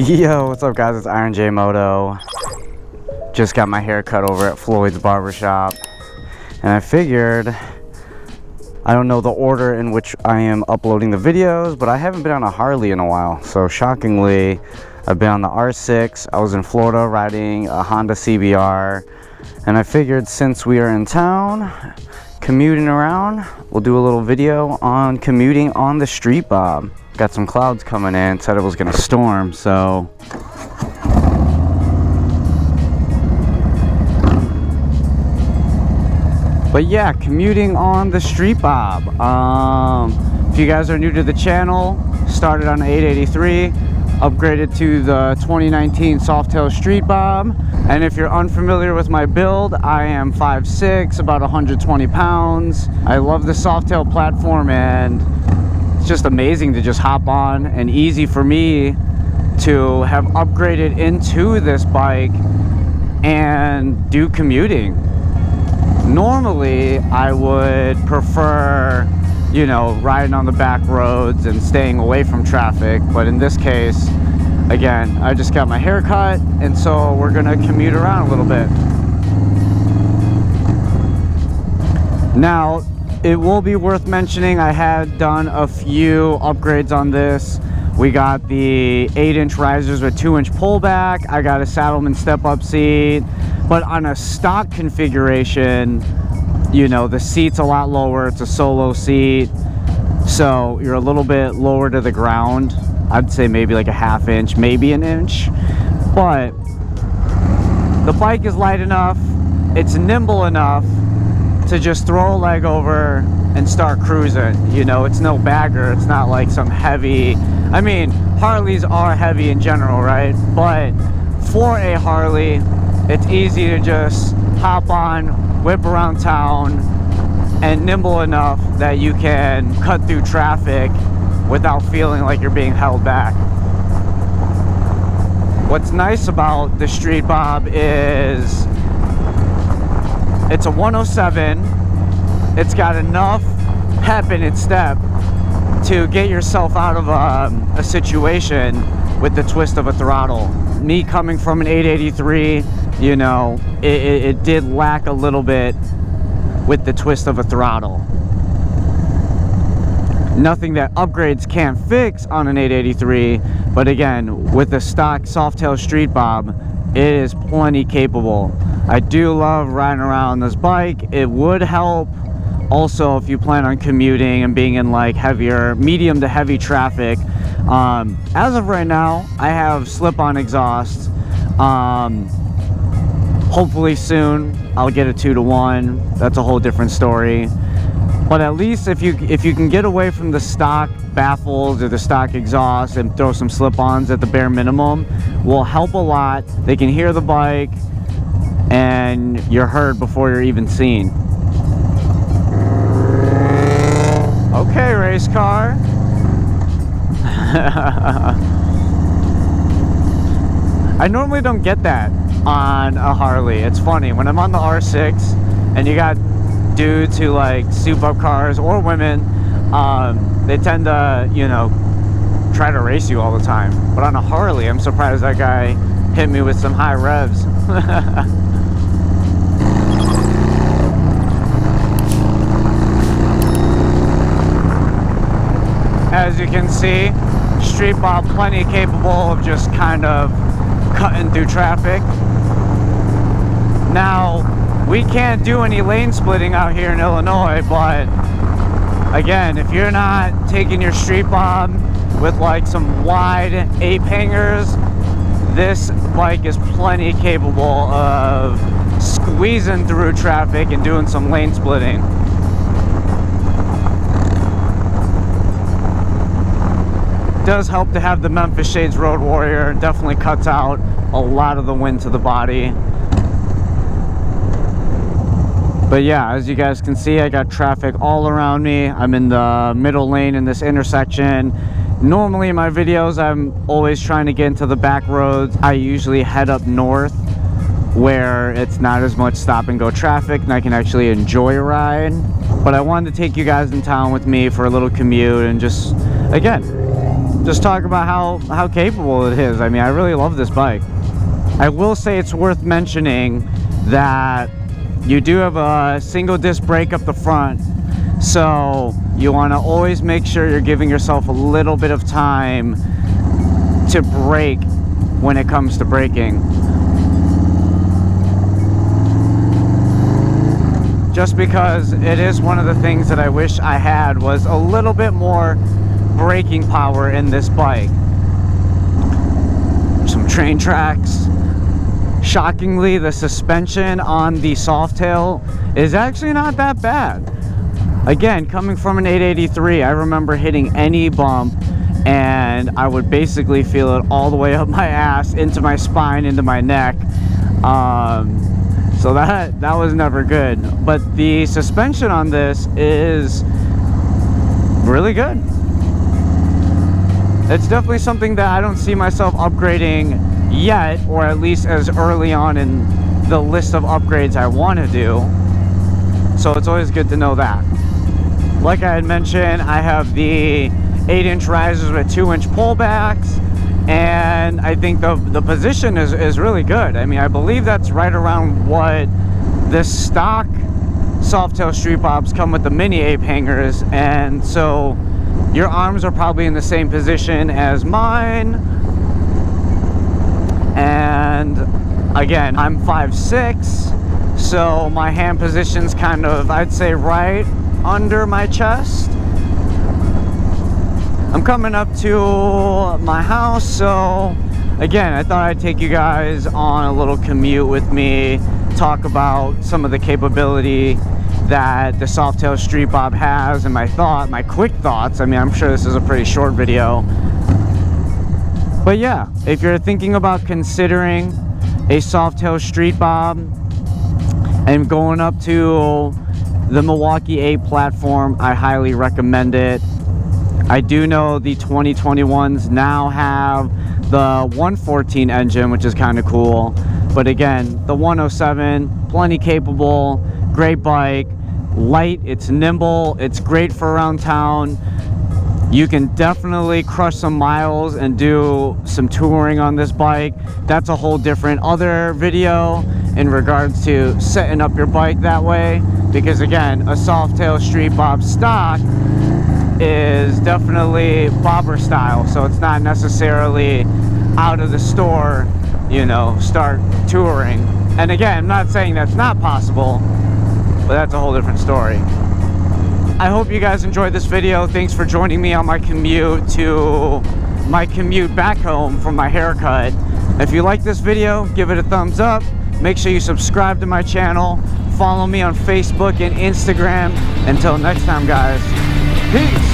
Yo, what's up guys, it's Iron J Moto. Just got my hair cut over at Floyd's barbershop, and I figured, I don't know the order in which I am uploading the videos, but I haven't been on a Harley in a while. So shockingly, I've been on the R6. I was in Florida riding a Honda CBR, and I figured since we are in town commuting around, we'll do a little video on commuting on the street, Bob. Got some clouds coming in, said it was gonna storm, so but yeah, commuting on the street, Bob. If you guys are new to the channel, started on the 883, upgraded to the 2019 Softail Street Bob. And if you're unfamiliar with my build, I am 5'6", about 120 pounds. I love the Softail platform, and it's just amazing to just hop on, and easy for me to have upgraded into this bike and do commuting. Normally, I would prefer, you know, riding on the back roads and staying away from traffic, but in this case, again, I just got my hair cut, and so we're gonna commute around a little bit. Now, it will be worth mentioning, I had done a few upgrades on this. We got the 8-inch risers with 2-inch pullback. I got a Saddleman step-up seat, but on a stock configuration, you know, the seat's a lot lower. It's a solo seat, so you're a little bit lower to the ground. I'd say maybe like a ½ inch, maybe an inch, but the bike is light enough, it's nimble enough to just throw a leg over and start cruising. You know, it's no bagger, it's not like some heavy, I mean, Harleys are heavy in general, right? But for a Harley, it's easy to just hop on, whip around town, and nimble enough that you can cut through traffic without feeling like you're being held back. What's nice about the Street Bob is it's a 107. It's got enough pep in its step to get yourself out of a situation with the twist of a throttle. Me coming from an 883, you know, it did lack a little bit with the twist of a throttle. Nothing that upgrades can't fix on an 883, but again, with the stock Softail Street Bob, it is plenty capable. I do love riding around this bike. It would help also if you plan on commuting and being in like heavier, medium to heavy traffic. As of right now, I have slip-on exhaust. Hopefully soon I'll get a 2-to-1. That's a whole different story. But at least if you can get away from the stock baffles or the stock exhaust and throw some slip-ons at the bare minimum, will help a lot. They can hear the bike and you're heard before you're even seen. Okay, race car. I normally don't get that on a Harley. It's funny, when I'm on the R6 and you got dudes who like soup up cars, or women, they tend to, you know, try to race you all the time. But on a Harley, I'm surprised that guy hit me with some high revs. As you can see, Street Bob plenty capable of just kind of cutting through traffic. Now, we can't do any lane splitting out here in Illinois, but again, if you're not taking your Street Bob with like some wide ape hangers, this bike is plenty capable of squeezing through traffic and doing some lane splitting. Does help to have the Memphis Shades Road Warrior. Definitely cuts out a lot of the wind to the body. But yeah, as you guys can see, I got traffic all around me. I'm in the middle lane in this intersection. Normally in my videos, I'm always trying to get into the back roads. I usually head up north where it's not as much stop and go traffic and I can actually enjoy a ride. But I wanted to take you guys in town with me for a little commute and just, again, just talk about how capable it is. I mean, I really love this bike. I will say it's worth mentioning that you do have a single disc brake up the front, so you want to always make sure you're giving yourself a little bit of time to brake when it comes to braking. Just because it is one of the things that I wish I had was a little bit more braking power in this bike. Some train tracks. Shockingly, the suspension on the Softail is actually not that bad. Again, coming from an 883, I remember hitting any bump and I would basically feel it all the way up my ass, into my spine, into my neck. So that was never good. But the suspension on this is really good. It's definitely something that I don't see myself upgrading yet, or at least as early on in the list of upgrades I want to do. So it's always good to know that. Like I had mentioned, I have the 8-inch risers with 2-inch pullbacks, and I think the position is really good. I mean, I believe that's right around what the stock Softail Street Bobs come with, the mini ape hangers, and so your arms are probably in the same position as mine. And again, I'm 5'6", so my hand position's kind of, I'd say, right under my chest. I'm coming up to my house, so again, I thought I'd take you guys on a little commute with me, talk about some of the capability that the Softail Street Bob has, and my quick thoughts. I mean, I'm sure this is a pretty short video. But yeah, if you're thinking about considering a Softail Street Bob and going up to the Milwaukee 8 platform, I highly recommend it. I do know the 2021s now have the 114 engine, which is kind of cool. But again, the 107, plenty capable, great bike, light, it's nimble, it's great for around town. You can definitely crush some miles and do some touring on this bike. That's a whole different other video in regards to setting up your bike that way, because again, a Softail Street Bob stock is definitely bobber style, so it's not necessarily out of the store, you know, start touring. And again, I'm not saying that's not possible, but that's a whole different story. I hope you guys enjoyed this video. Thanks for joining me on my commute back home from my haircut. If you like this video, give it a thumbs up. Make sure you subscribe to my channel. Follow me on Facebook and Instagram. Until next time, guys. Peace.